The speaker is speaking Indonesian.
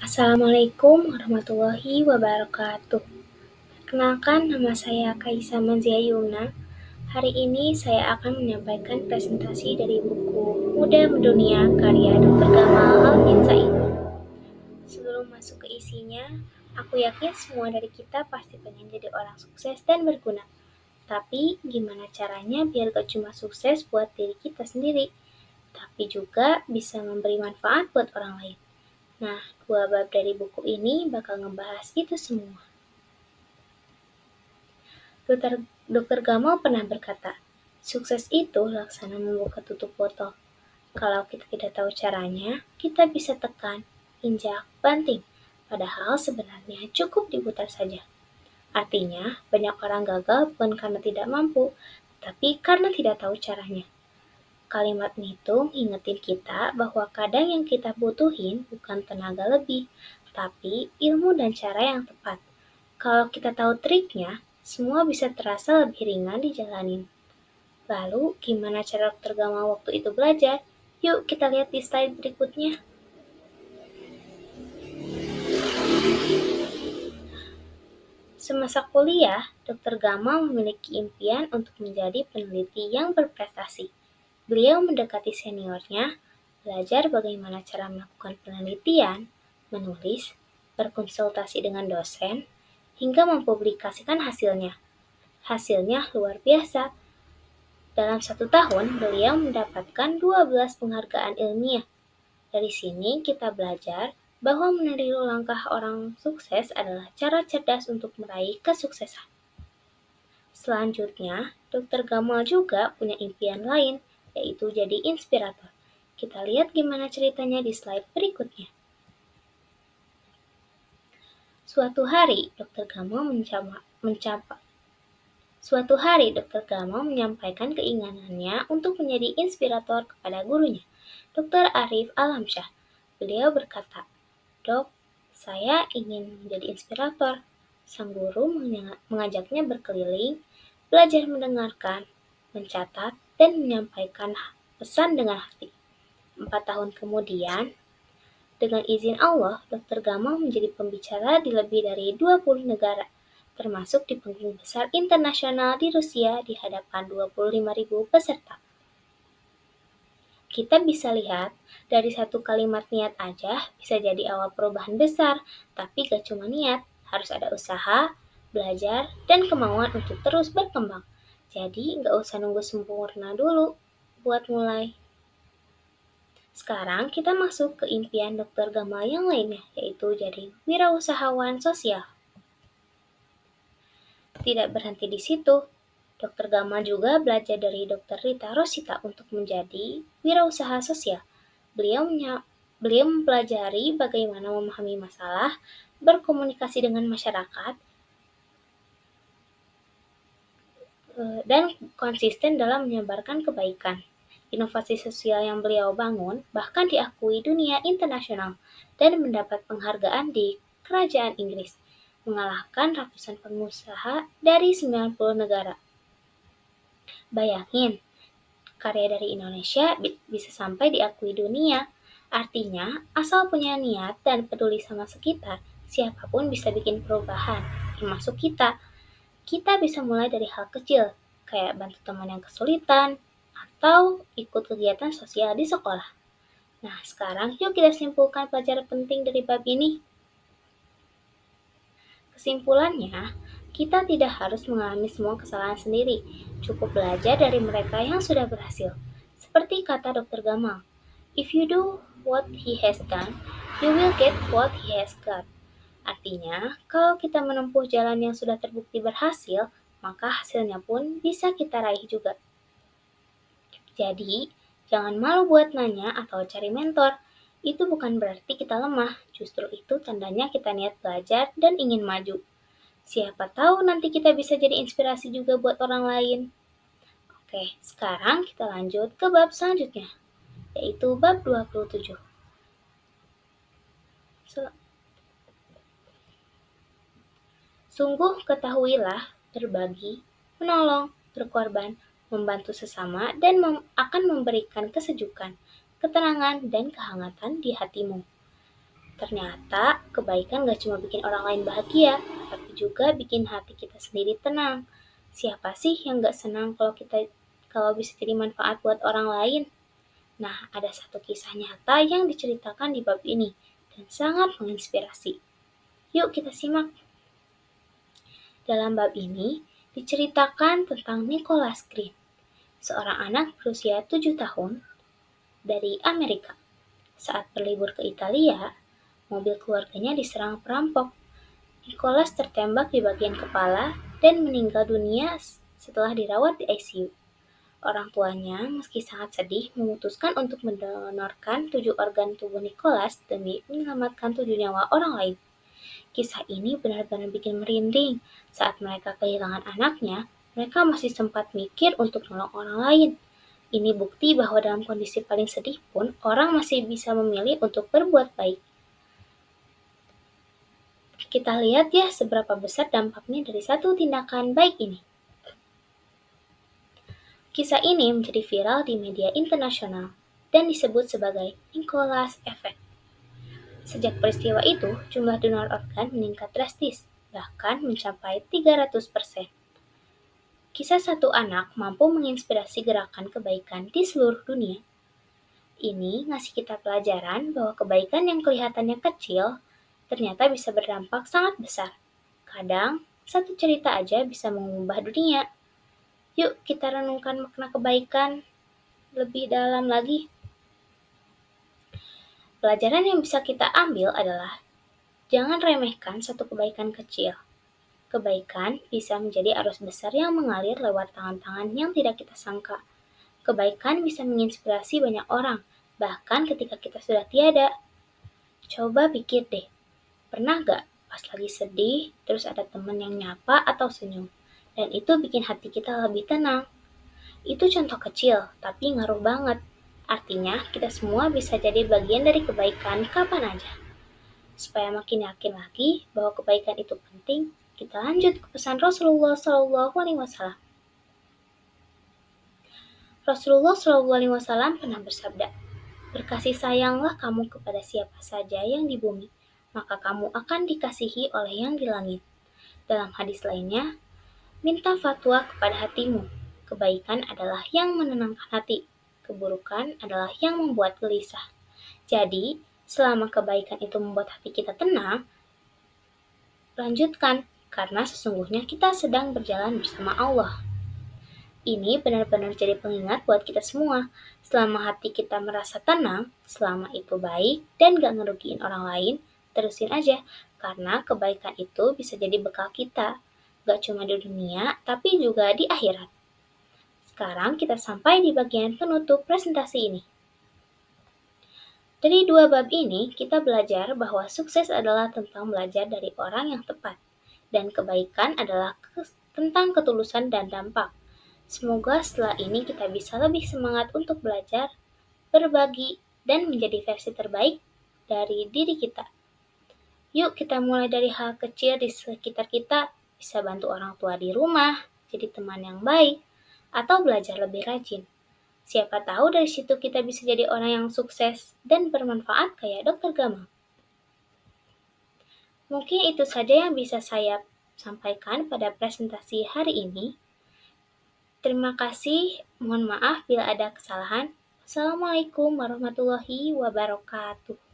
Assalamualaikum warahmatullahi wabarakatuh. Kenalkan, nama saya Kaisa Manzia Yumna. Hari ini saya akan menyampaikan presentasi dari buku Muda Mendunia karya Dr. Gamal Almin Said. Sebelum masuk ke isinya, aku yakin semua dari kita pasti pengen jadi orang sukses dan berguna. Tapi gimana caranya biar gak cuma sukses buat diri kita sendiri, tapi juga bisa memberi manfaat buat orang lain. Nah, 2 bab dari buku ini bakal ngebahas itu semua. Dr. Gamal pernah berkata, sukses itu laksana membuka tutup botol. Kalau kita tidak tahu caranya, kita bisa tekan, injak, banting. Padahal sebenarnya cukup diputar saja. Artinya, banyak orang gagal bukan karena tidak mampu, tapi karena tidak tahu caranya. Kalimat itu ngingetin kita bahwa kadang yang kita butuhin bukan tenaga lebih, tapi ilmu dan cara yang tepat. Kalau kita tahu triknya, semua bisa terasa lebih ringan dijalanin. Lalu, gimana cara Dr. Gamal waktu itu belajar? Yuk kita lihat di slide berikutnya. Semasa kuliah, Dr. Gamal memiliki impian untuk menjadi peneliti yang berprestasi. Beliau mendekati seniornya, belajar bagaimana cara melakukan penelitian, menulis, berkonsultasi dengan dosen, hingga mempublikasikan hasilnya. Hasilnya luar biasa. Dalam 1 tahun, beliau mendapatkan 12 penghargaan ilmiah. Dari sini kita belajar bahwa meniru langkah orang sukses adalah cara cerdas untuk meraih kesuksesan. Selanjutnya, Dr. Gamal juga punya impian lain, yaitu jadi inspirator. Kita lihat gimana ceritanya di slide berikutnya. Suatu hari, Dr. Gamal menyampaikan keinginannya untuk menjadi inspirator kepada gurunya, Dr. Arif Alamsyah. Beliau berkata, "Dok, saya ingin menjadi inspirator." Sang guru mengajaknya berkeliling, belajar mendengarkan, mencatat, dan menyampaikan pesan dengan hati. 4 tahun kemudian, dengan izin Allah, Dr. Gamal menjadi pembicara di lebih dari 20 negara, termasuk di panggung besar internasional di Rusia di hadapan 25.000 peserta. Kita bisa lihat, dari satu kalimat niat aja bisa jadi awal perubahan besar, tapi gak cuma niat, harus ada usaha, belajar, dan kemauan untuk terus berkembang. Jadi gak usah nunggu sempurna dulu buat mulai. Sekarang kita masuk ke impian Dr. Gamal yang lainnya, yaitu jadi wirausahawan sosial. Tidak berhenti di situ, Dr. Gamal juga belajar dari Dr. Rita Rosita untuk menjadi wirausaha sosial. Beliau mempelajari bagaimana memahami masalah, berkomunikasi dengan masyarakat, dan konsisten dalam menyebarkan kebaikan. Inovasi sosial yang beliau bangun bahkan diakui dunia internasional dan mendapat penghargaan di Kerajaan Inggris, mengalahkan ratusan pengusaha dari 90 negara. Bayangin, karya dari Indonesia bisa sampai diakui dunia. Artinya, asal punya niat dan peduli sama sekitar, siapapun bisa bikin perubahan, termasuk kita. Kita bisa mulai dari hal kecil, kayak bantu teman yang kesulitan, atau ikut kegiatan sosial di sekolah. Nah, sekarang yuk kita simpulkan pelajaran penting dari bab ini. Kesimpulannya, kita tidak harus mengalami semua kesalahan sendiri, cukup belajar dari mereka yang sudah berhasil. Seperti kata Dr. Gamal, "If you do what he has done, you will get what he has got." Artinya, kalau kita menempuh jalan yang sudah terbukti berhasil, maka hasilnya pun bisa kita raih juga. Jadi, jangan malu buat nanya atau cari mentor. Itu bukan berarti kita lemah, justru itu tandanya kita niat belajar dan ingin maju. Siapa tahu nanti kita bisa jadi inspirasi juga buat orang lain. Oke, sekarang kita lanjut ke bab selanjutnya, yaitu bab 27. Sungguh ketahuilah, berbagi, menolong, berkorban, membantu sesama, dan akan memberikan kesejukan, ketenangan, dan kehangatan di hatimu. Ternyata kebaikan gak cuma bikin orang lain bahagia, tapi juga bikin hati kita sendiri tenang. Siapa sih yang gak senang kalau bisa jadi manfaat buat orang lain? Nah, ada satu kisah nyata yang diceritakan di bab ini dan sangat menginspirasi. Yuk kita simak. Dalam bab ini diceritakan tentang Nicholas Green, seorang anak berusia 7 tahun dari Amerika. Saat berlibur ke Italia, mobil keluarganya diserang perampok. Nicholas tertembak di bagian kepala dan meninggal dunia setelah dirawat di ICU. Orang tuanya, meski sangat sedih, memutuskan untuk mendonorkan 7 organ tubuh Nicholas demi menyelamatkan 7 nyawa orang lain. Kisah ini benar-benar bikin merinding. Saat mereka kehilangan anaknya, mereka masih sempat mikir untuk nolong orang lain. Ini bukti bahwa dalam kondisi paling sedih pun, orang masih bisa memilih untuk berbuat baik. Kita lihat ya seberapa besar dampaknya dari satu tindakan baik ini. Kisah ini menjadi viral di media internasional dan disebut sebagai Nicholas Effect. Sejak peristiwa itu, jumlah donor organ meningkat drastis, bahkan mencapai 300%. Kisah satu anak mampu menginspirasi gerakan kebaikan di seluruh dunia. Ini ngasih kita pelajaran bahwa kebaikan yang kelihatannya kecil ternyata bisa berdampak sangat besar. Kadang, satu cerita aja bisa mengubah dunia. Yuk kita renungkan makna kebaikan lebih dalam lagi. Pelajaran yang bisa kita ambil adalah jangan remehkan satu kebaikan kecil. Kebaikan bisa menjadi arus besar yang mengalir lewat tangan-tangan yang tidak kita sangka. Kebaikan bisa menginspirasi banyak orang, bahkan ketika kita sudah tiada. Coba pikir deh, pernah gak pas lagi sedih, terus ada teman yang nyapa atau senyum, dan itu bikin hati kita lebih tenang. Itu contoh kecil, tapi ngaruh banget. Artinya, kita semua bisa jadi bagian dari kebaikan kapan aja. Supaya makin yakin lagi bahwa kebaikan itu penting, kita lanjut ke pesan Rasulullah SAW. Rasulullah SAW pernah bersabda, "Berkasih sayanglah kamu kepada siapa saja yang di bumi, maka kamu akan dikasihi oleh yang di langit." Dalam hadis lainnya, minta fatwa kepada hatimu. Kebaikan adalah yang menenangkan hati, keburukan adalah yang membuat gelisah. Jadi, selama kebaikan itu membuat hati kita tenang, lanjutkan, karena sesungguhnya kita sedang berjalan bersama Allah. Ini benar-benar jadi pengingat buat kita semua. Selama hati kita merasa tenang, selama itu baik dan gak ngerugiin orang lain, terusin aja. Karena kebaikan itu bisa jadi bekal kita. Gak cuma di dunia, tapi juga di akhirat. Sekarang kita sampai di bagian penutup presentasi ini. Dari dua bab ini, kita belajar bahwa sukses adalah tentang belajar dari orang yang tepat. Dan kebaikan adalah tentang ketulusan dan dampak. Semoga setelah ini kita bisa lebih semangat untuk belajar, berbagi, dan menjadi versi terbaik dari diri kita. Yuk kita mulai dari hal kecil di sekitar kita, bisa bantu orang tua di rumah, jadi teman yang baik, atau belajar lebih rajin. Siapa tahu dari situ kita bisa jadi orang yang sukses dan bermanfaat kayak Dr. Gamal. Mungkin itu saja yang bisa saya sampaikan pada presentasi hari ini. Terima kasih, mohon maaf bila ada kesalahan. Wassalamualaikum warahmatullahi wabarakatuh.